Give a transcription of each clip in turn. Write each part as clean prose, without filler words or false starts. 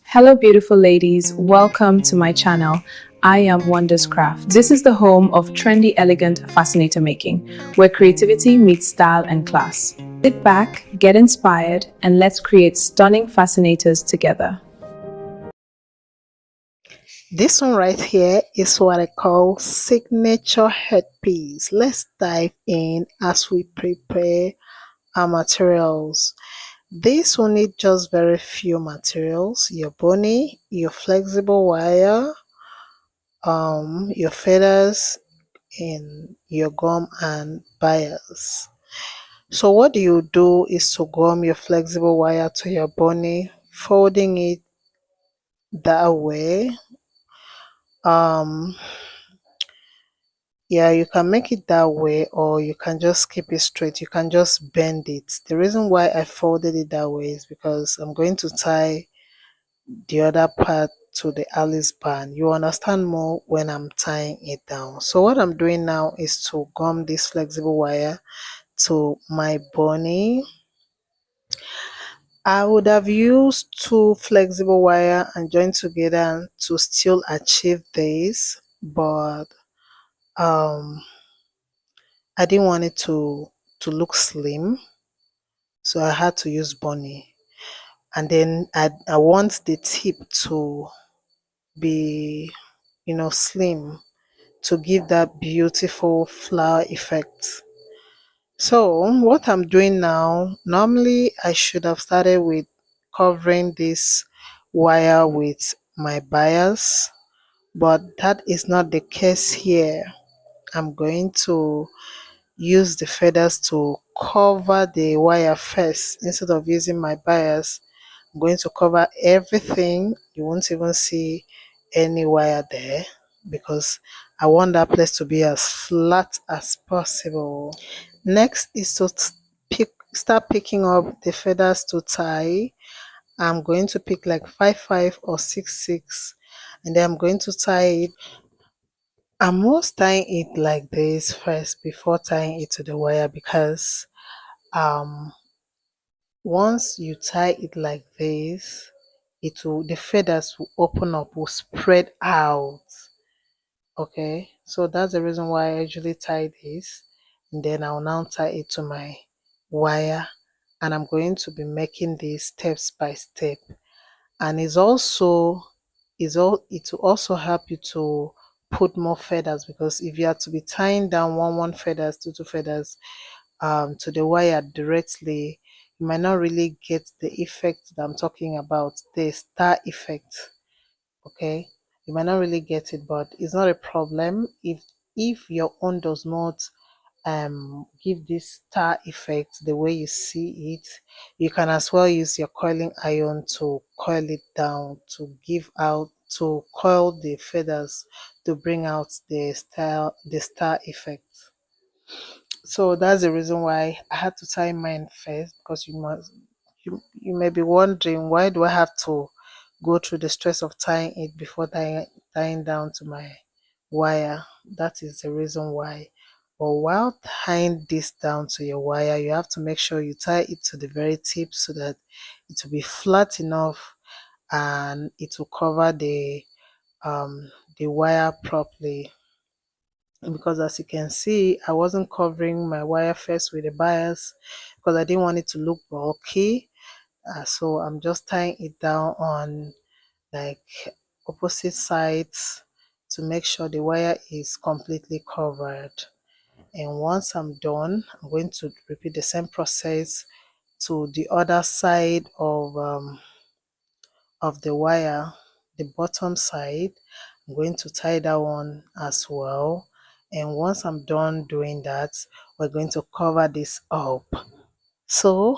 Hello, beautiful ladies. Welcome to my channel. I am Wonders Craft. This is the home of trendy, elegant fascinator making, where creativity meets style and class. Sit back, get inspired, and let's create stunning fascinators together. This one right here is what I call signature headpiece. Let's dive in as we prepare our materials. This will need just very few materials: your bonny, your flexible wire, your feathers, and your gum and bias. So what you do is to gum your flexible wire to your bonny, folding it that way. Um, Yeah, you can make it that way, or you can just keep it straight. You can just bend it. The reason why I folded it that way is because I'm going to tie the other part to the Alice band. You understand more when I'm tying it down. So what I'm doing now is to gum this flexible wire to my bunny. I would have used two flexible wire and joined together to still achieve this, but um I didn't want it to look slim, so I had to use bunny. And then I want the tip to be, slim, to give that beautiful flower effect. So what I'm doing now, normally I should have started with covering this wire with my bias, but that is not the case here. I'm going to use the feathers to cover the wire first instead of using my bias. I'm going to cover everything. You won't even see any wire there because I want that place to be as flat as possible. Next is to start picking up the feathers to tie. I'm going to pick like 5 5 or 6 6, and then I'm going to tie it. I'm most tying it like this first before tying it to the wire because um once you tie it like this, the feathers will open up, will spread out. Okay, so that's the reason why I usually tie this, and then I'll now tie it to my wire, and I'm going to be making this steps by step. And it will also help you to put more feathers, because if you are to be tying down one feathers, two feathers to the wire directly, you might not really get the effect that I'm talking about, the star effect. Okay, you might not really get it, but it's not a problem if your own does not give this star effect the way you see it. You can as well use your coiling iron to coil it down, to give out, to coil the feathers, to bring out the star effect. So that's the reason why I had to tie mine first, because you may be wondering, why do I have to go through the stress of tying it before tying down to my wire? That is the reason why. But while tying this down to your wire, you have to make sure you tie it to the very tip so that it will be flat enough and it will cover the wire properly. Because as you can see, I wasn't covering my wire first with the bias because I didn't want it to look bulky. So I'm just tying it down on like opposite sides to make sure the wire is completely covered. And once I'm done, I'm going to repeat the same process to the other side of the wire, the bottom side. I'm going to tie that one as well. And once I'm done doing that, we're going to cover this up. So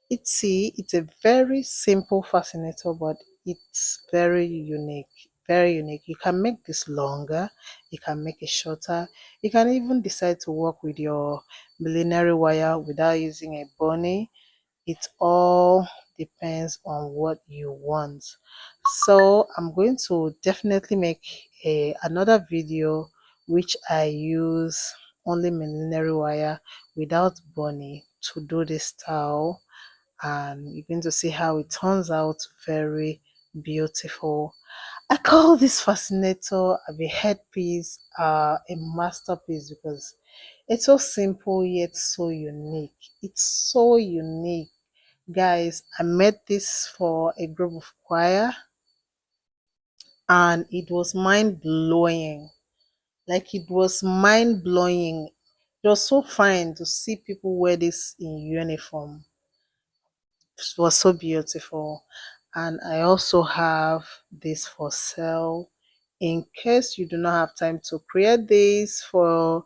it's a very simple fascinator, but it's very unique. Very unique. You can make this longer, you can make it shorter, you can even decide to work with your millinery wire without using a bunny. It all depends on what you want. So I'm going to definitely make another video which I use only millinery wire without bunny to do this style, and you're going to see how it turns out very beautiful. I call this fascinator a headpiece a masterpiece because it's so simple yet so unique. It's so unique. Guys, I made this for a group of choir and it was mind blowing. Like it was mind blowing. It was so fine to see people wear this in uniform. Was so beautiful. And I also have this for sale in case you do not have time to create this for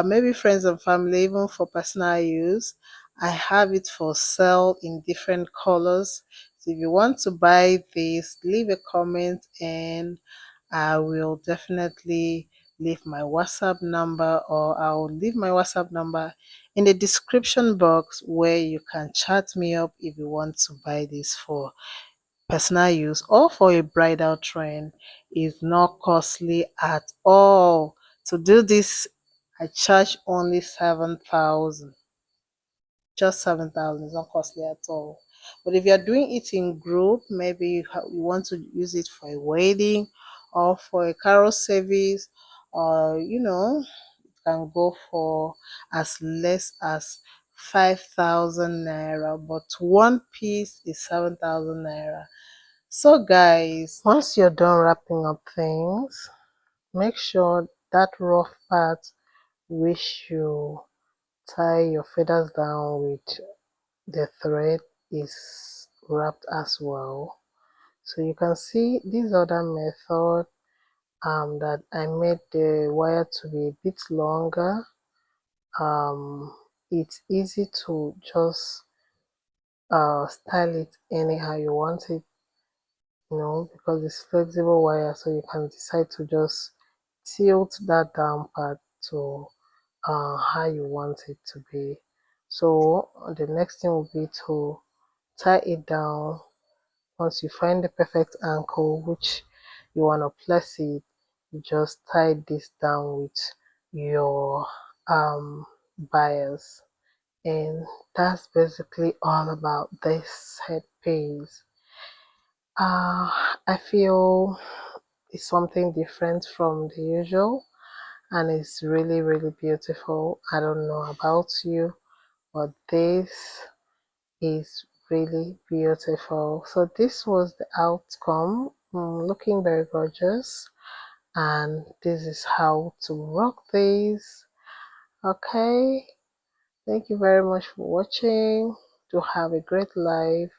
maybe friends and family, even for personal use. I have it for sale in different colors. So if you want to buy this, leave a comment and I will definitely leave my WhatsApp number, or I'll leave my WhatsApp number in the description box where you can chat me up if you want to buy this for personal use or for a bridal trend. Is not costly at all. To do this, I charge only 7,000. Just 7,000 is not costly at all. But if you're doing it in group, maybe you want to use it for a wedding or for a carol service, or can go for as less as 5,000 naira, but one piece is 7,000 naira. So, guys, once you're done wrapping up things, make sure that rough part which you tie your feathers down with the thread is wrapped as well. So you can see this other method that I made the wire to be a bit longer. It's easy to just style it anyhow you want it, because it's flexible wire, so you can decide to just tilt that down part to how you want it to be. So the next thing will be to tie it down. Once you find the perfect ankle which you want to place it, you just tie this down with your bias. And that's basically all about this headpiece. I feel it's something different from the usual and it's really really beautiful. I don't know about you, but this is really beautiful. So this was the outcome, looking very gorgeous, and this is how to rock this. Okay, thank you very much for watching. To have a great life.